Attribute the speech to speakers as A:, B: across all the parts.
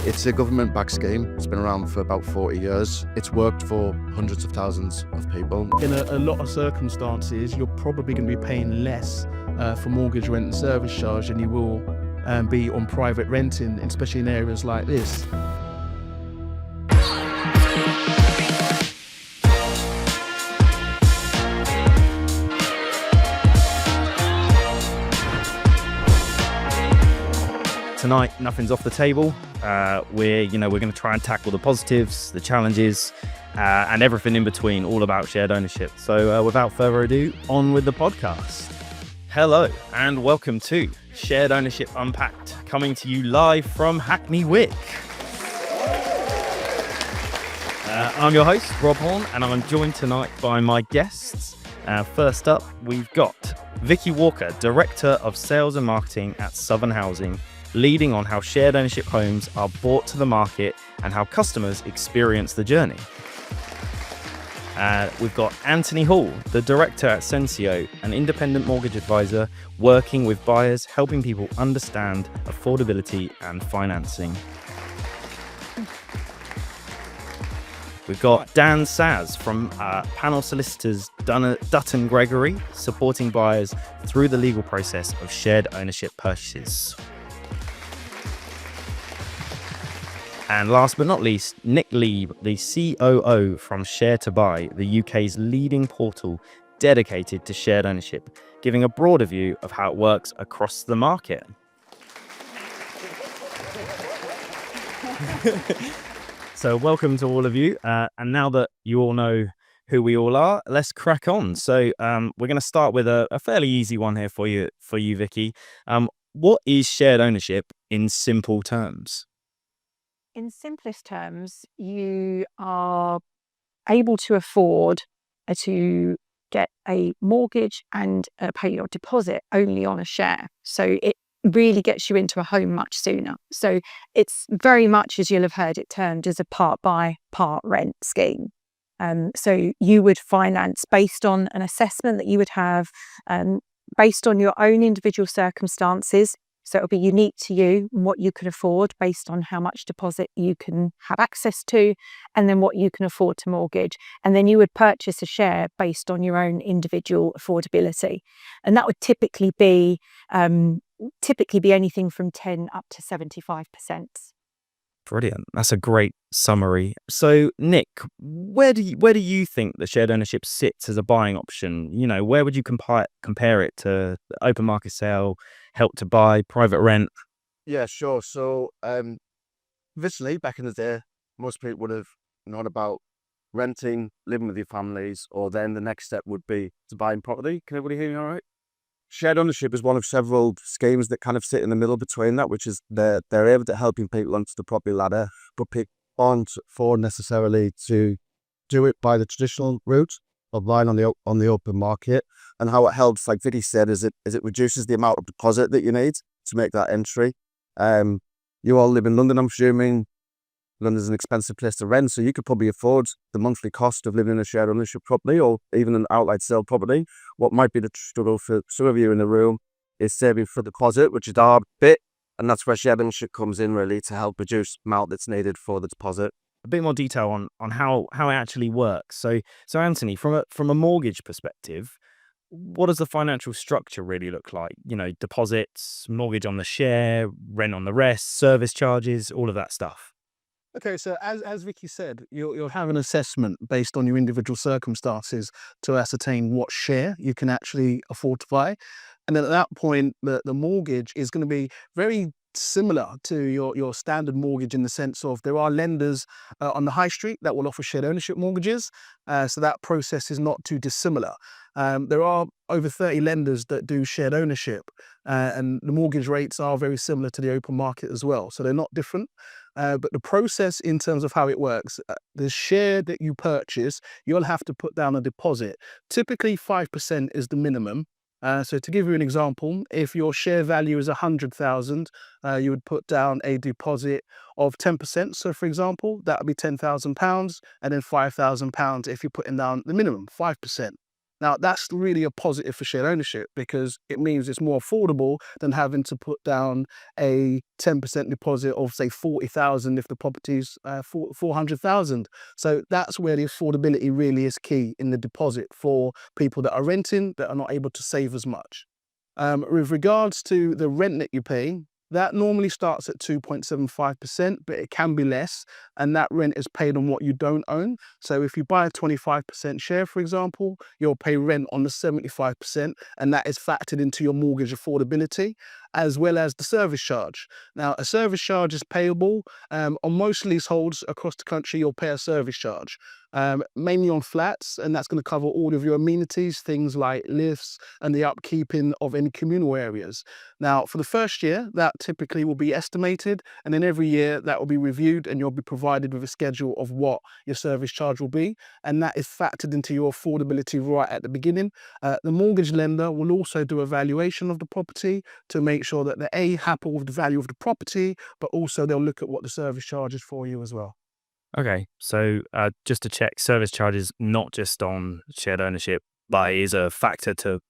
A: It's a government-backed scheme. It's been around for about 40 years. It's worked for hundreds of thousands of people.
B: In a lot of circumstances, you're probably going to be paying less for mortgage, rent and service charge than you will be on private renting, especially in areas like this.
C: Tonight, nothing's off the table. We're going to try and tackle the positives, the challenges, and everything in between, all about shared ownership. So without further ado, on with the podcast. Hello, and welcome to Shared Ownership Unpacked, coming to you live from Hackney, Wick. I'm your host, Rob Horn, and I'm joined tonight by my guests. First up, we've got Vicky Walker, Director of Sales and Marketing at Southern Housing, leading on how shared ownership homes are brought to the market and how customers experience the journey. We've got Anthony Hall, the director at Sensio, an independent mortgage advisor working with buyers, helping people understand affordability and financing. We've got Dan Saz from panel solicitors Dutton Gregory, supporting buyers through the legal process of shared ownership purchases. And last but not least, Nick Lieb, the COO from Share to Buy, the UK's leading portal dedicated to shared ownership, giving a broader view of how it works across the market. So welcome to all of you. And now that you all know who we all are, let's crack on. So we're going to start with a fairly easy one here for you, Vicky. What is shared ownership in simple terms?
D: In simplest terms, you are able to afford to get a mortgage and pay your deposit only on a share. So it really gets you into a home much sooner. So it's very much, as you'll have heard it termed, as a part buy, part rent scheme. So you would finance based on an assessment that you would have, based on your own individual circumstances. So it'll be unique to you and what you can afford based on how much deposit you can have access to, and then what you can afford to mortgage. And then you would purchase a share based on your own individual affordability. And that would typically be anything from 10 up to 75%.
C: Brilliant. That's a great summary. So, Nick, where do you think the shared ownership sits as a buying option? You know, where would you compare it to the open market sale, help to buy, private rent?
A: Yeah, sure. So, obviously, back in the day, most people would have known about renting, living with your families, or then the next step would be to buying property. Can everybody hear me all right? Shared ownership is one of several schemes that kind of sit in the middle between that, which is they're able to helping people onto the property ladder, but people aren't afford necessarily to do it by the traditional route of buying on the open market. And how it helps, like Vicky said, is it reduces the amount of deposit that you need to make that entry. You all live in London, I'm assuming. London's an expensive place to rent, so you could probably afford the monthly cost of living in a shared ownership property or even an outright sale property. What might be the struggle for some of you in the room is saving for the deposit, which is our bit, and that's where shared ownership comes in really to help reduce the amount that's needed for the deposit.
C: A bit more detail on how it actually works. So Anthony, from a mortgage perspective, what does the financial structure really look like? You know, deposits, mortgage on the share, rent on the rest, service charges, all of that stuff.
B: Okay, so as Vicky said, you'll have an assessment based on your individual circumstances to ascertain what share you can actually afford to buy. And then at that point, the mortgage is going to be very similar to your standard mortgage in the sense of there are lenders on the high street that will offer shared ownership mortgages. So that process is not too dissimilar. There are over 30 lenders that do shared ownership, and the mortgage rates are very similar to the open market as well. So they're not different. But the process in terms of how it works, the share that you purchase, you'll have to put down a deposit. Typically 5% is the minimum. So to give you an example, if your share value is 100,000, you would put down a deposit of 10%. So for example, that would be £10,000, and then £5,000 if you're putting down the minimum, 5%. Now, that's really a positive for shared ownership because it means it's more affordable than having to put down a 10% deposit of, say, 40,000 if the property's 400,000. So that's where the affordability really is key in the deposit for people that are renting that are not able to save as much. With regards to the rent that you pay, that normally starts at 2.75%, but it can be less, and that rent is paid on what you don't own. So if you buy a 25% share, for example, you'll pay rent on the 75%, and that is factored into your mortgage affordability, as well as the service charge. Now, a service charge is payable. On most leaseholds across the country, you'll pay a service charge, mainly on flats, and that's going to cover all of your amenities, things like lifts and the upkeeping of any communal areas. Now, for the first year, that typically will be estimated, and then every year that will be reviewed and you'll be provided with a schedule of what your service charge will be, and that is factored into your affordability right at the beginning. The mortgage lender will also do a valuation of the property to make sure that they're happy with the value of the property, but also they'll look at what the service charge is for you as well.
C: Okay, so just to check, service charges not just on shared ownership, but is a factor to.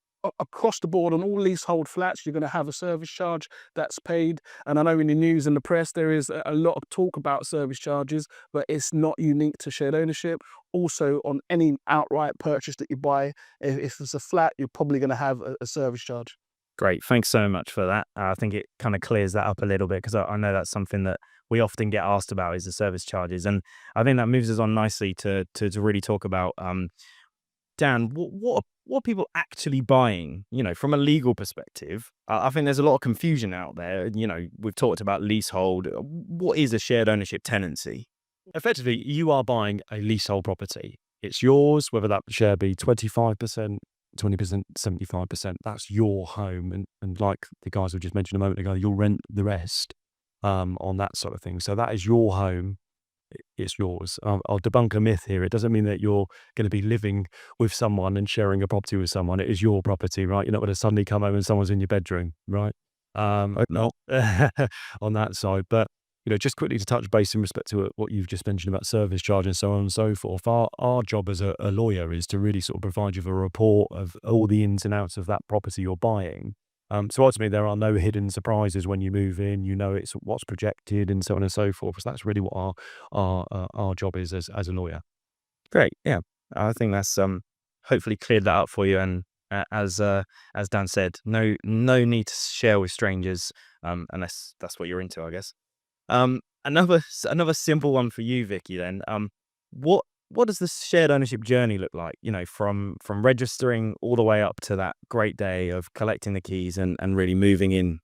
B: Across the board on all leasehold flats, you're going to have a service charge that's paid. And I know in the news and the press, there is a lot of talk about service charges, but it's not unique to shared ownership. Also, on any outright purchase that you buy, if it's a flat, you're probably going to have a service charge.
C: Great, thanks so much for that. I think it kind of clears that up a little bit because I know that's something that we often get asked about is the service charges, and I think that moves us on nicely to really talk about. Dan, what are people actually buying? You know, from a legal perspective, I think there's a lot of confusion out there. You know, we've talked about leasehold. What is a shared ownership tenancy?
E: Effectively, you are buying a leasehold property. It's yours, whether that share be 25%, 20%, 75%. That's your home. And like the guys we just mentioned a moment ago, you'll rent the rest on that sort of thing. So that is your home. It's yours. I'll debunk a myth here. It doesn't mean that you're going to be living with someone and sharing a property with someone. It is your property, right? You're not going to suddenly come home and someone's in your bedroom, right? No, on that side. But, you know, just quickly to touch base in respect to what you've just mentioned about service charge and so on and so forth. Our job as a lawyer is to really sort of provide you with a report of all the ins and outs of that property you're buying. So ultimately, there are no hidden surprises when you move in. You know it's what's projected and so on and so forth. So that's really what our job is as a lawyer.
C: Great, yeah, I think that's hopefully cleared that up for you. And as Dan said, no need to share with strangers unless that's what you're into, I guess. Another simple one for you, Vicky. Then, what does the shared ownership journey look like? You know, from registering all the way up to that great day of collecting the keys and really moving in.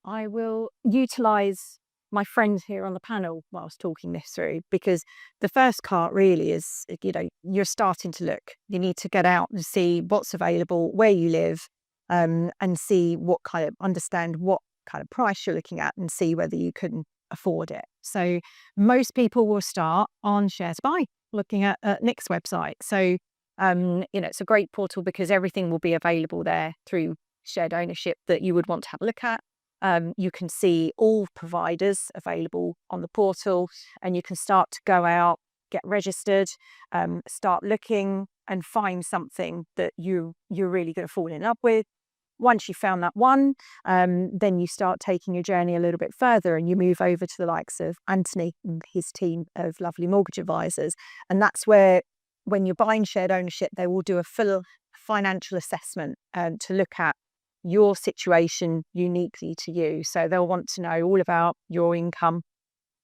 D: I will utilise my friends here on the panel whilst talking this through, because the first part really is, you know, you're starting to look. You need to get out and see what's available, where you live, and see understand what kind of price you're looking at and see whether you can afford it. So most people will start on Share to Buy, looking at Nick's website. So, you know, it's a great portal because everything will be available there through shared ownership that you would want to have a look at. You can see all providers available on the portal, and you can start to go out, get registered, start looking and find something that you're really going to fall in love with. Once you've found that one, then you start taking your journey a little bit further and you move over to the likes of Anthony and his team of lovely mortgage advisors. And that's where, when you're buying shared ownership, they will do a full financial assessment to look at your situation uniquely to you. So they'll want to know all about your income,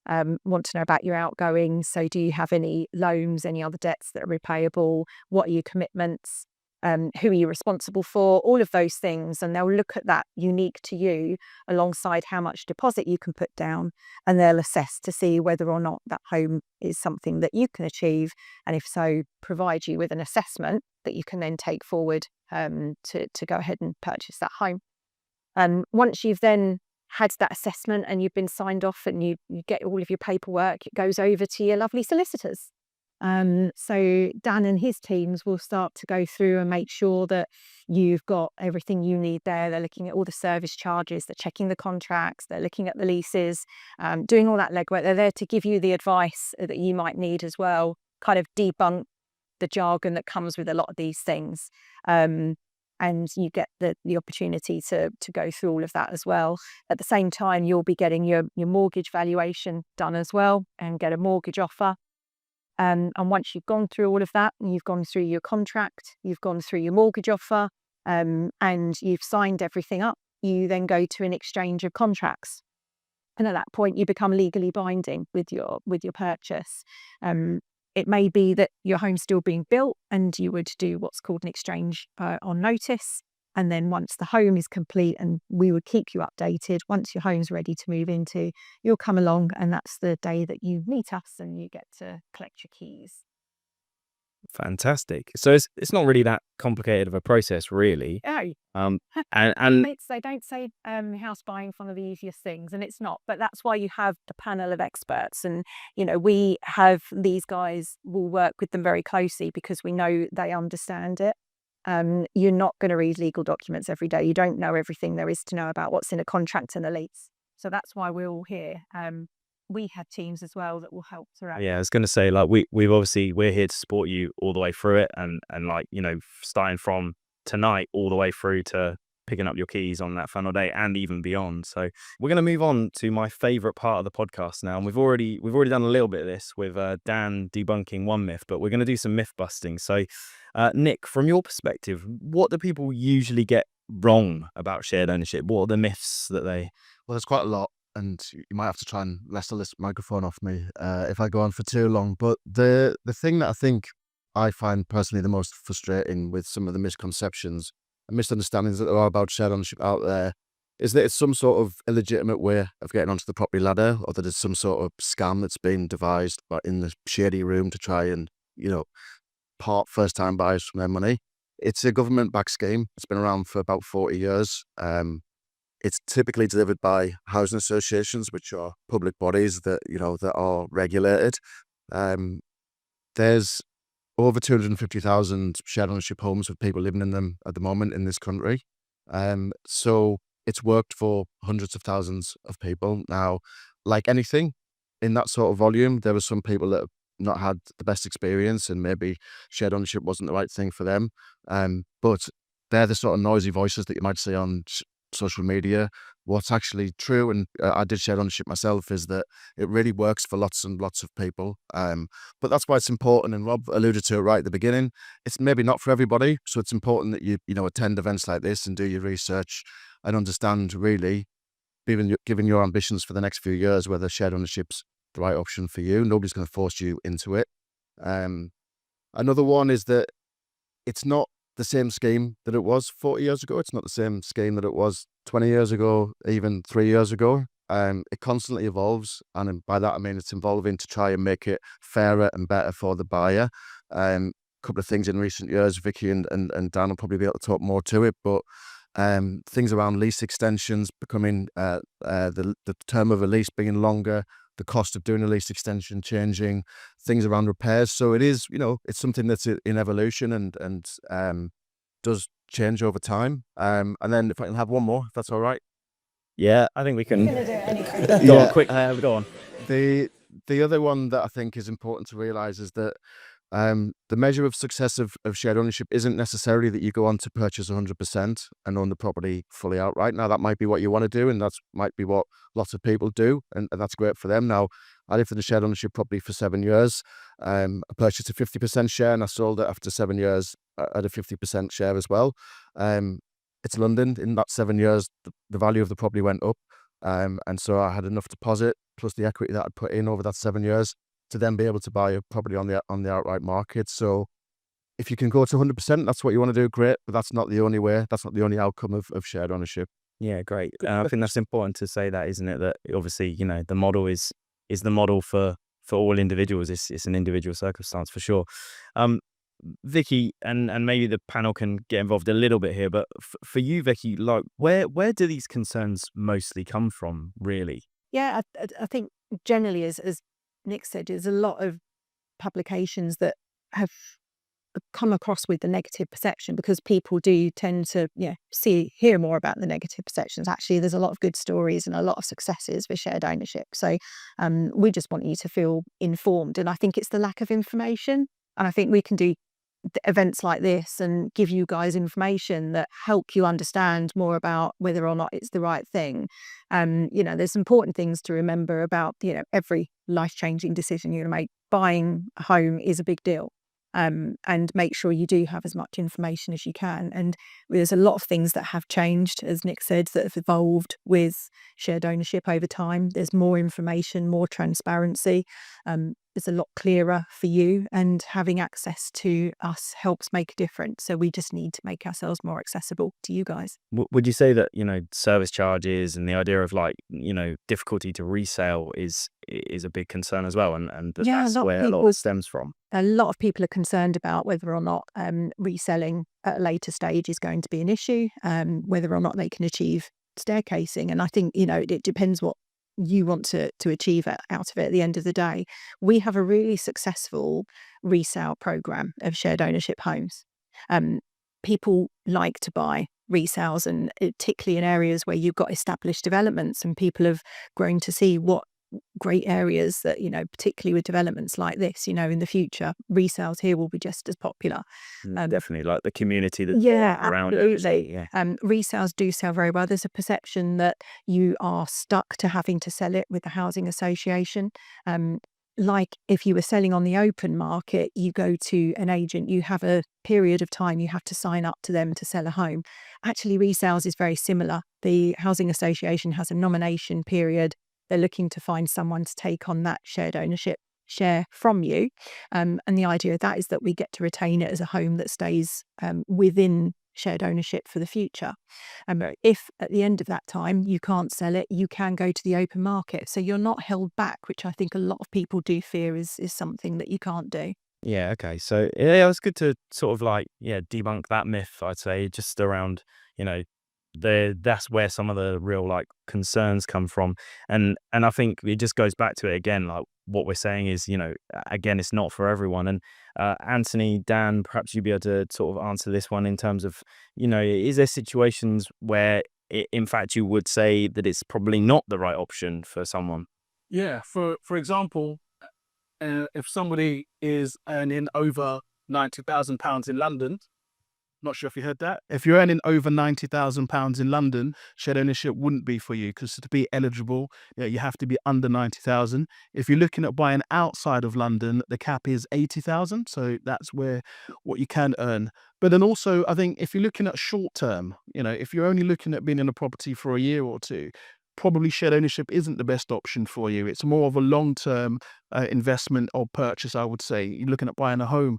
D: want to know about your outgoings. So do you have any loans, any other debts that are repayable? What are your commitments? Who are you responsible for? All of those things. And they'll look at that unique to you alongside how much deposit you can put down. And they'll assess to see whether or not that home is something that you can achieve. And if so, provide you with an assessment that you can then take forward to go ahead and purchase that home. Once you've then had that assessment and you've been signed off and you get all of your paperwork, it goes over to your lovely solicitors. So Dan and his teams will start to go through and make sure that you've got everything you need there. They're looking at all the service charges, they're checking the contracts, they're looking at the leases, doing all that legwork. They're there to give you the advice that you might need as well, kind of debunk the jargon that comes with a lot of these things. And you get the opportunity to go through all of that as well. At the same time, you'll be getting your mortgage valuation done as well and get a mortgage offer. And once you've gone through all of that, and you've gone through your contract, you've gone through your mortgage offer, and you've signed everything up, you then go to an exchange of contracts. And at that point, you become legally binding with your purchase. It may be that your home's still being built and you would do what's called an exchange on notice. And then once the home is complete, and we would keep you updated, once your home's ready to move into, you'll come along, and that's the day that you meet us and you get to collect your keys.
C: Fantastic. So it's not really that complicated of a process, really.
D: Oh,
C: And
D: they don't say house buying is one of the easiest things, and it's not. But that's why you have the panel of experts, and we have these guys. We'll work with them very closely because we know they understand it. You're not going to read legal documents every day. You don't know everything there is to know about what's in a contract and a lease. So that's why we're all here. We have teams as well that will help throughout.
C: yeah, I was going to say, like, we're here to support you all the way through it, and like, starting from tonight all the way through to picking up your keys on that final day and even beyond. So we're going to move on to my favorite part of the podcast now, and we've already done a little bit of this with Dan debunking one myth, but we're going to do some myth busting. So Nick, from your perspective, what do people usually get wrong about shared ownership? What are the myths that they...
A: Well, there's quite a lot, and you might have to try and wrestle this microphone off me if I go on for too long. But the thing that I think I find personally the most frustrating with some of the misconceptions and misunderstandings that there are about shared ownership out there is that it's some sort of illegitimate way of getting onto the property ladder, or that it's some sort of scam that's been devised in the shady room to try and, part first-time buyers from their money. It's a government-backed scheme. It's been around for about 40 years. It's typically delivered by housing associations, which are public bodies that, that are regulated. There's over 250,000 shared ownership homes with people living in them at the moment in this country. So it's worked for hundreds of thousands of people. Now, like anything in that sort of volume, there were some people that have not had the best experience, and maybe shared ownership wasn't the right thing for them. But they're the sort of noisy voices that you might see on social media. What's actually true, and I did shared ownership myself, is that it really works for lots and lots of people. But that's why it's important, and Rob alluded to it right at the beginning. It's maybe not for everybody, so it's important that you attend events like this and do your research and understand, really, given your ambitions for the next few years, whether shared ownership's the right option for you. Nobody's going to force you into it. Another one is that it's not the same scheme that it was 40 years ago. It's not the same scheme that it was 20 years ago, even 3 years ago. It constantly evolves, and by that I mean it's evolving to try and make it fairer and better for the buyer. A couple of things in recent years, Vicky and Dan will probably be able to talk more to it, but things around lease extensions becoming, the term of a lease being longer, the cost of doing a lease extension changing, things around repairs. So it is, it's something that's in evolution and does change over time. And then if I can have one more, if that's all right.
C: Yeah, I think we can.
A: Yeah.
C: Go on, quick. Go on.
A: The other one that I think is important to realise is that the measure of success of shared ownership isn't necessarily that you go on to purchase 100% and own the property fully outright. Now, that might be what you want to do, and that might be what lots of people do, and that's great for them. Now, I lived in a shared ownership property for 7 years. I purchased a 50% share, and I sold it after 7 years at a 50% share as well. It's London. In that 7 years, the value of the property went up, and so I had enough deposit plus the equity that I'd put in over that 7 years to then be able to buy a property on the outright market. So if you can go to 100%, that's what you want to do, great, but that's not the only way. That's not the only outcome of shared ownership.
C: Yeah, great. I think that's important to say that, isn't it? That obviously, the model is the model for all individuals. It's an individual circumstance for sure. Vicky, and maybe the panel can get involved a little bit here, but for you, Vicky, like where do these concerns mostly come from, really?
D: Yeah, I think generally, as Nick said, there's a lot of publications that have come across with the negative perception, because people do tend to hear more about the negative perceptions. Actually, there's a lot of good stories and a lot of successes with shared ownership. So we just want you to feel informed, and I think it's the lack of information, and I think we can do events like this and give you guys information that help you understand more about whether or not it's the right thing. There's important things to remember about, every life-changing decision you're going to make. Buying a home is a big deal. And make sure you do have as much information as you can. And there's a lot of things that have changed, as Nick said, that have evolved with shared ownership over time. There's more information, more transparency. It's a lot clearer for you, and having access to us helps make a difference. So we just need to make ourselves more accessible to you guys.
C: Would you say that, service charges and the idea of difficulty to resale is a big concern as well, and that's where a lot of it stems from?
D: A lot of people are concerned about whether or not reselling at a later stage is going to be an issue, whether or not they can achieve staircasing. And I think, it depends what you want to achieve out of it at the end of the day. We have a really successful resale program of shared ownership homes. People like to buy resales, and particularly in areas where you've got established developments, and people have grown to see what great areas that, particularly with developments like this, in the future, resales here will be just as popular.
C: Definitely, like the community that's around
D: absolutely.
C: it.
D: Resales do sell very well. There's a perception that you are stuck to having to sell it with the housing association. Like if you were selling on the open market, you go to an agent, you have a period of time you have to sign up to them to sell a home. Actually, resales is very similar. The housing association has a nomination period. They're looking to find someone to take on that shared ownership share from you. And the idea of that is that we get to retain it as a home that stays within shared ownership for the future. If at the end of that time you can't sell it, you can go to the open market. So you're not held back, which I think a lot of people do fear is something that you can't do.
C: Yeah, okay. So yeah, it was good to sort of debunk that myth, I'd say, just around, that's where some of the real concerns come from. And I think it just goes back to it again, what we're saying is, again, it's not for everyone. And Anthony, Dan, perhaps you'd be able to sort of answer this one in terms of, is there situations where in fact you would say that it's probably not the right option for someone?
B: Yeah, for example, if somebody is earning over £90,000 in London, not sure if you heard that. If you're earning over £90,000 in London, shared ownership wouldn't be for you, because to be eligible, you have to be under 90,000. If you're looking at buying outside of London, the cap is 80,000. So that's where what you can earn. But then also, I think if you're looking at short term, if you're only looking at being in a property for a year or two, probably shared ownership isn't the best option for you. It's more of a long-term investment or purchase, I would say. You're looking at buying a home,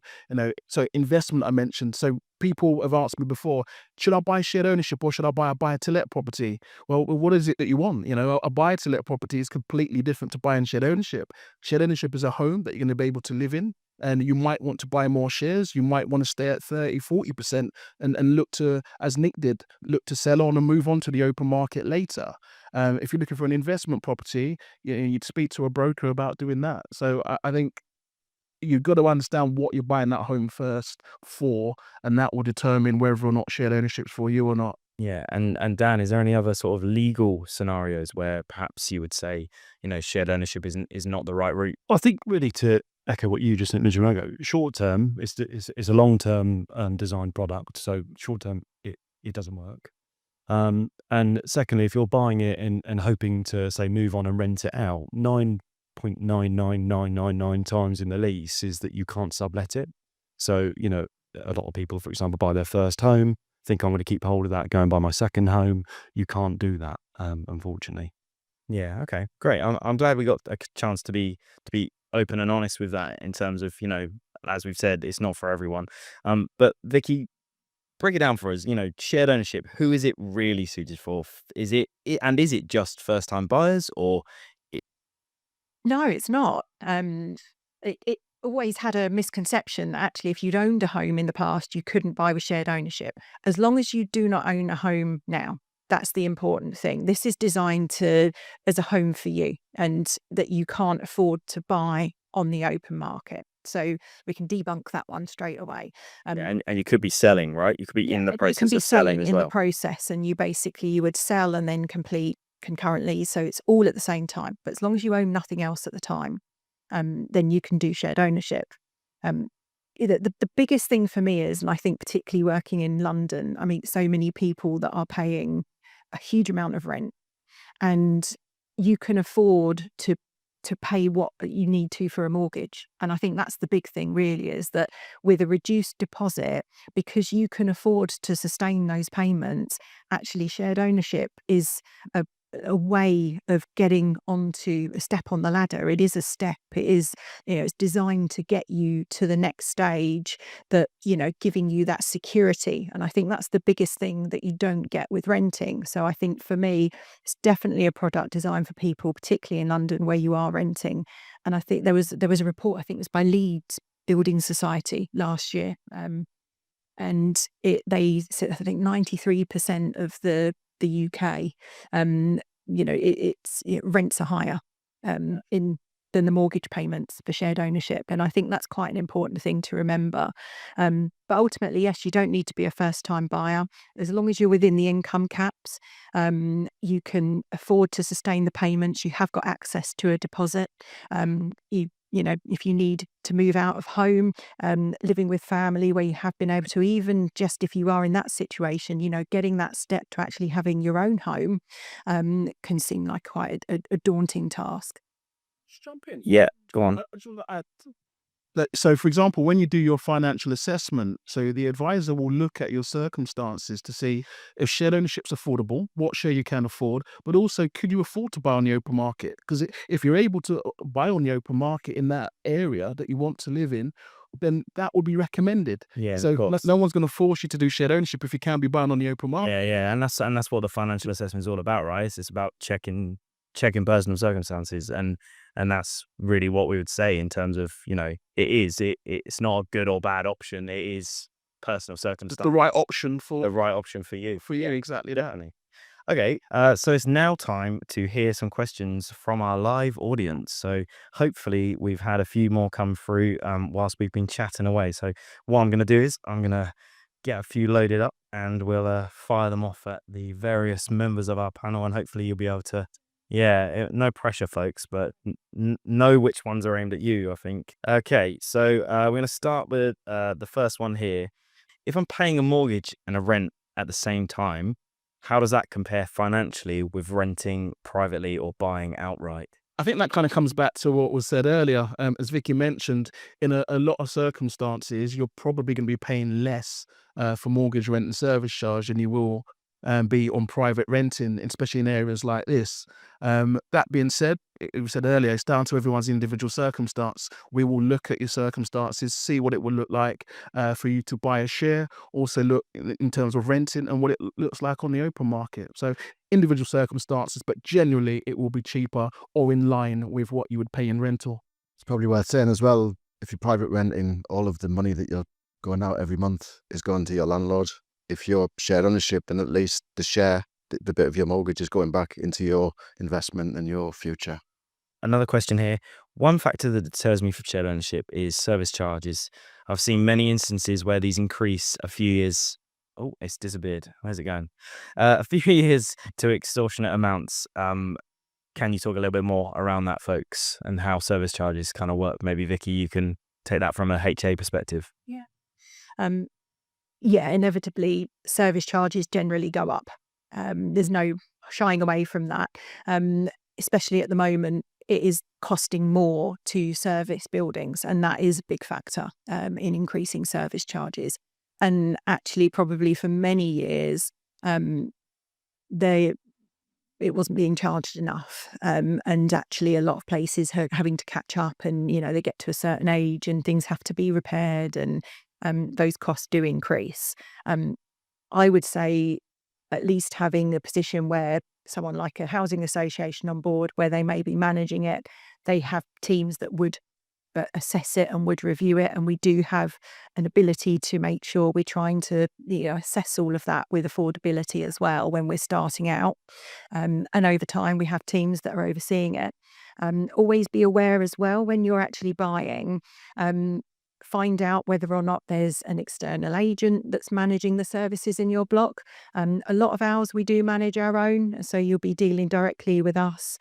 B: so investment I mentioned. So people have asked me before, should I buy shared ownership or should I buy a buy-to-let property? Well, what is it that you want? A buy-to-let property is completely different to buying shared ownership. Shared ownership is a home that you're going to be able to live in, and you might want to buy more shares. You might want to stay at 30, 40% and look to, as Nick did, look to sell on and move on to the open market later. If you're looking for an investment property, you'd speak to a broker about doing that. So I think you've got to understand what you're buying that home first for, and that will determine whether or not shared ownership's for you or not.
C: Yeah, and Dan, is there any other sort of legal scenarios where perhaps you would say, shared ownership is not the right route?
E: I think really to echo what you just mentioned a moment ago, short term is a long term design product. So short term it doesn't work. And secondly, if you're buying it and hoping to say move on and rent it out, 9.999999 times in the lease is that you can't sublet it. So a lot of people, for example, buy their first home, think I'm going to keep hold of that, go and buy my second home. You can't do that, unfortunately.
C: Yeah. Okay. Great. I'm glad we got a chance to be open and honest with that in terms of as we've said, it's not for everyone. But Vicky, break it down for us. Shared ownership. Who is it really suited for? Is it just first time buyers or?
D: No, it's not. It always had a misconception that actually if you'd owned a home in the past, you couldn't buy with shared ownership. As long as you do not own a home now, that's the important thing. This is designed as a home for you, and that you can't afford to buy on the open market. So we can debunk that one straight away.
C: And you could be selling, right? You could be in the process of selling as well.
D: In the process, and you would sell and then complete concurrently. So it's all at the same time. But as long as you own nothing else at the time, then you can do shared ownership. the biggest thing for me is, and I think particularly working in London, I meet so many people that are paying a huge amount of rent, and you can afford to pay what you need to for a mortgage. And I think that's the big thing really, is that with a reduced deposit, because you can afford to sustain those payments, actually shared ownership is a way of getting onto a step on the ladder. It is a step. It is, it's designed to get you to the next stage, that, giving you that security. And I think that's the biggest thing that you don't get with renting. So I think for me, it's definitely a product designed for people, particularly in London where you are renting. And I think there was a report, I think it was by Leeds Building Society last year. And they said, I think 93% of the UK, rents are higher than the mortgage payments for shared ownership. And I think that's quite an important thing to remember. But ultimately, yes, you don't need to be a first-time buyer. As long as you're within the income caps, you can afford to sustain the payments. You have got access to a deposit. If you need to move out of home, living with family where you have been able to, even just if you are in that situation, getting that step to actually having your own home can seem like quite a daunting task.
B: Just jump in.
C: Yeah, go on.
B: I just want to add so, for example, when you do your financial assessment, so the advisor will look at your circumstances to see if shared ownership's affordable, what share you can afford, but also could you afford to buy on the open market? Because if you're able to buy on the open market in that area that you want to live in, then that would be recommended.
C: Yeah, of
B: So
C: course.
B: no one's going to force you to do shared ownership if you can be buying on the open market.
C: Yeah, and that's what the financial assessment is all about, right? It's about checking personal circumstances, and that's really what we would say in terms of, it's not a good or bad option. It is personal circumstance.
B: The right option for
C: you.
B: For you, exactly that.
C: Definitely. Okay, so it's now time to hear some questions from our live audience. So hopefully we've had a few more come through whilst we've been chatting away. So what I'm going to do is I'm going to get a few loaded up, and we'll fire them off at the various members of our panel, and hopefully you'll be able to, no pressure, folks, but know which ones are aimed at you, I think. Okay, so we're going to start with the first one here. If I'm paying a mortgage and a rent at the same time, how does that compare financially with renting privately or buying outright?
B: I think that kind of comes back to what was said earlier. As Vicky mentioned, in a lot of circumstances, you're probably going to be paying less for mortgage, rent and service charge than you will be on private renting, especially in areas like this. That being said, we said earlier, it's down to everyone's individual circumstance. We will look at your circumstances, see what it will look like for you to buy a share, also look in terms of renting and what it looks like on the open market. So individual circumstances, but generally it will be cheaper or in line with what you would pay in rental.
A: It's probably worth saying as well, if you're private renting, all of the money that you're going out every month is going to your landlord. If you're shared ownership, then at least the bit of your mortgage is going back into your investment and your future.
C: Another question here. One factor that deters me from shared ownership is service charges. I've seen many instances where these increase a few years. Oh, it's disappeared. Where's it going? A few years to extortionate amounts. Can you talk a little bit more around that, folks, and how service charges kind of work? Maybe, Vicky, you can take that from a HA perspective.
D: Yeah, inevitably, service charges generally go up. There's no shying away from that. Especially at the moment, it is costing more to service buildings, and that is a big factor in increasing service charges. And actually, probably for many years, it wasn't being charged enough. And actually, a lot of places are having to catch up, and they get to a certain age, and things have to be repaired, and those costs do increase. I would say at least having a position where someone like a housing association on board, where they may be managing it, they have teams that would assess it and would review it, and we do have an ability to make sure we're trying to assess all of that with affordability as well when we're starting out, and over time we have teams that are overseeing it. Always be aware as well when you're actually buying, find out whether or not there's an external agent that's managing the services in your block. A lot of ours we do manage our own, so you'll be dealing directly with us.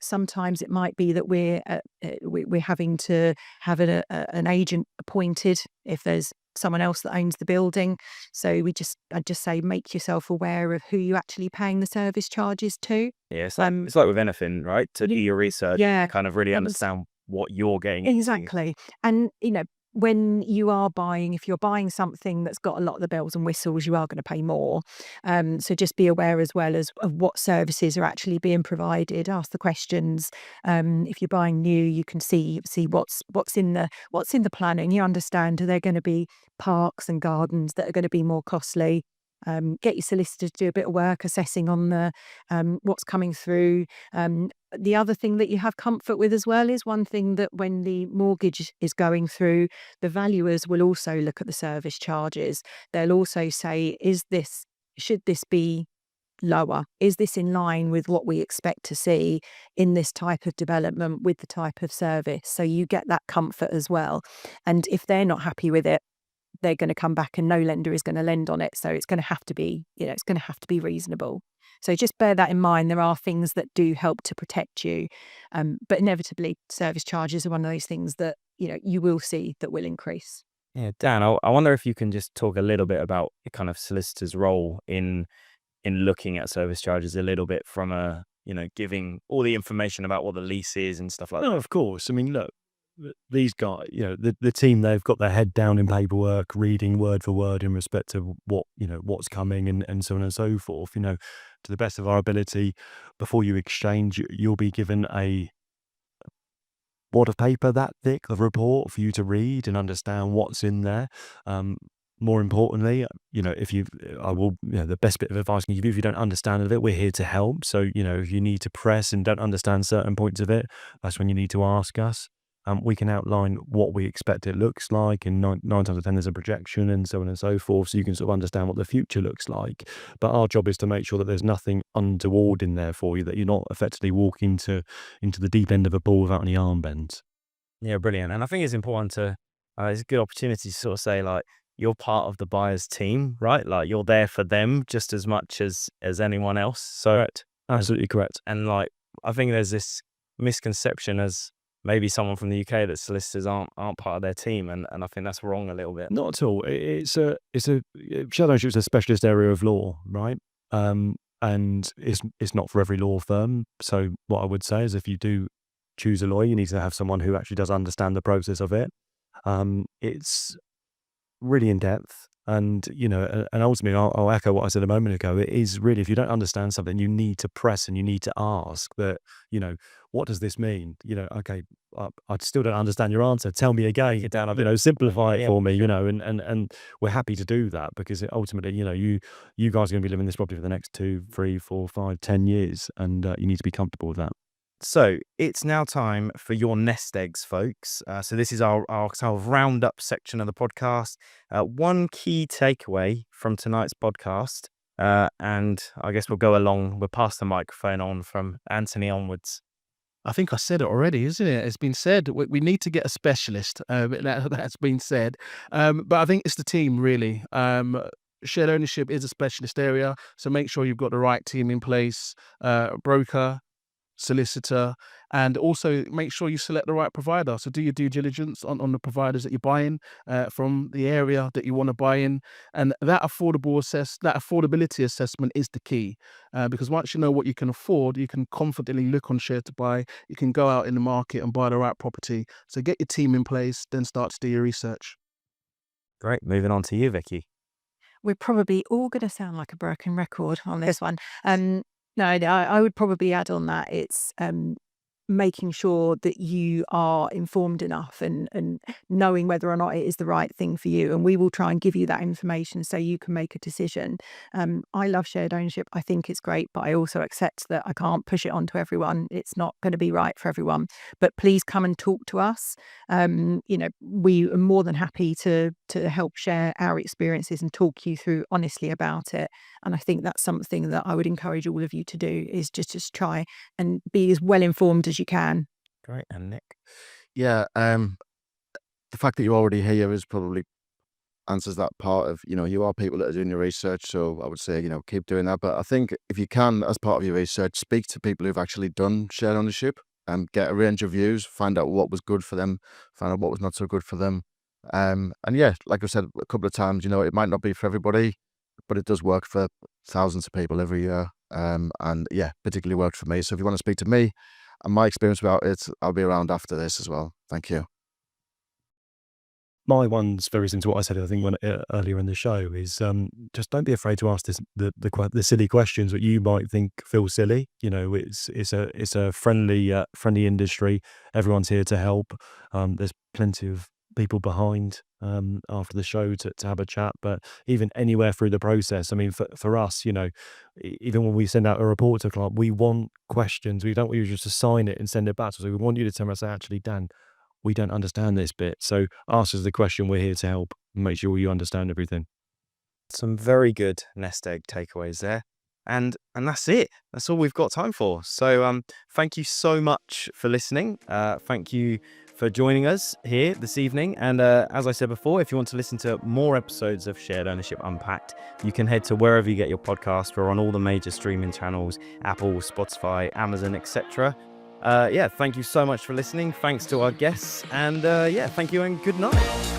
D: Sometimes it might be that we're having to have an agent appointed if there's someone else that owns the building. So I just say make yourself aware of who you're actually paying the service charges to.
C: Yeah, it's like with anything, right? To do your research,
D: Yeah,
C: kind of really understand what you're getting into.
D: exactly. And when you are buying, if you're buying something that's got a lot of the bells and whistles, you are going to pay more. So just be aware as well as of what services are actually being provided. Ask the questions. If you're buying new, you can see what's in the planning. You understand, are there going to be parks and gardens that are going to be more costly? Get your solicitor to do a bit of work assessing on the what's coming through. The other thing that you have comfort with as well is one thing that when the mortgage is going through, the valuers will also look at the service charges. They'll also say, should this be lower? Is this in line with what we expect to see in this type of development with the type of service? So you get that comfort as well. And if they're not happy with it, they're going to come back and no lender is going to lend on it. So it's going to have to be, it's going to have to be reasonable. So just bear that in mind. There are things that do help to protect you. But inevitably, service charges are one of those things that, you will see that will increase.
C: Yeah, Dan, I wonder if you can just talk a little bit about the kind of solicitor's role in looking at service charges a little bit from a, giving all the information about what the lease is and stuff like that.
E: No, of course. I mean, look, these guys, the team, they've got their head down in paperwork, reading word for word in respect to what's coming and so on and so forth. To the best of our ability, before you exchange, you'll be given a wad of paper that thick, the report, for you to read and understand what's in there. More importantly, the best bit of advice I can give you, if you don't understand it, we're here to help. So, if you need to press and don't understand certain points of it, that's when you need to ask us. We can outline what we expect it looks like, and nine times out of 10 there's a projection and so on and so forth, so you can sort of understand what the future looks like. But our job is to make sure that there's nothing untoward in there for you, that you're not effectively walking into the deep end of a pool without any arm bends.
C: Yeah, brilliant. And I think it's important to, it's a good opportunity to sort of say, like, you're part of the buyer's team, right? Like, you're there for them just as much as anyone else. So,
E: correct. Absolutely correct.
C: And like, I think there's this misconception as maybe someone from the UK that solicitors aren't part of their team, and I think that's wrong a little bit.
E: Not at all. Shadow ownership is a specialist area of law, right? And it's not for every law firm. So what I would say is, if you do choose a lawyer, you need to have someone who actually does understand the process of it. It's really in depth, and ultimately, I'll echo what I said a moment ago. It is really, if you don't understand something, you need to press and you need to ask that, what does this mean? Okay, I still don't understand your answer. Tell me again.
C: Get down,
E: simplify it for me. And we're happy to do that, because ultimately, you guys are going to be living in this property for the next 2, 3, 4, 5, 10 years, and you need to be comfortable with that.
C: So it's now time for your nest eggs, folks. So this is our sort of roundup section of the podcast. One key takeaway from tonight's podcast, and I guess we'll pass the microphone on from Anthony onwards.
B: I think I said it already, isn't it? It's been said. We need to get a specialist. That's been said. But I think it's the team, really. Shared ownership is a specialist area, so make sure you've got the right team in place, broker, solicitor, and also make sure you select the right provider. So do your due diligence on the providers that you're buying from the area that you want to buy in, and that affordability assessment is the key, because once you know what you can afford, you can confidently look on Share to Buy. You can go out in the market and buy the right property. So get your team in place, then start to do your research.
C: Great. Moving on to you, Vicky.
D: We're probably all going to sound like a broken record on this one. No, I would probably add on that it's making sure that you are informed enough and knowing whether or not it is the right thing for you. And we will try and give you that information so you can make a decision. I love shared ownership. I think it's great, but I also accept that I can't push it onto everyone. It's not going to be right for everyone. But please come and talk to us. We are more than happy to help share our experiences and talk you through honestly about it. And I think that's something that I would encourage all of you to do, is just try and be as well informed as you can.
C: Great. And Nick?
A: Yeah, the fact that you're already here is probably answers that part of, you are people that are doing your research. So I would say, keep doing that. But I think if you can, as part of your research, speak to people who've actually done shared ownership and get a range of views, find out what was good for them, find out what was not so good for them. And yeah, like I said a couple of times, it might not be for everybody, but it does work for thousands of people every year. And yeah, particularly worked for me. So if you want to speak to me and my experience about it, I'll be around after this as well. Thank you.
E: My one's very similar to what I said, I think, earlier in the show is just don't be afraid to ask the silly questions that you might think feel silly. It's a friendly industry. Everyone's here to help. There's plenty of people behind after the show to have a chat, but even anywhere through the process. I mean, for us, even when we send out a report to a client, we want questions. We don't want you just to sign it and send it back. So we want you to tell us, actually, Dan, we don't understand this bit. So ask us the question. We're here to help and make sure you understand everything.
C: Some very good nest egg takeaways there. And that's it. That's all we've got time for. So thank you so much for listening. Thank you for joining us here this evening. And as I said before, if you want to listen to more episodes of Shared Ownership Unpacked, you can head to wherever you get your podcast. We're on all the major streaming channels, Apple, Spotify, Amazon, etc. Thank you so much for listening. Thanks to our guests. And thank you and good night.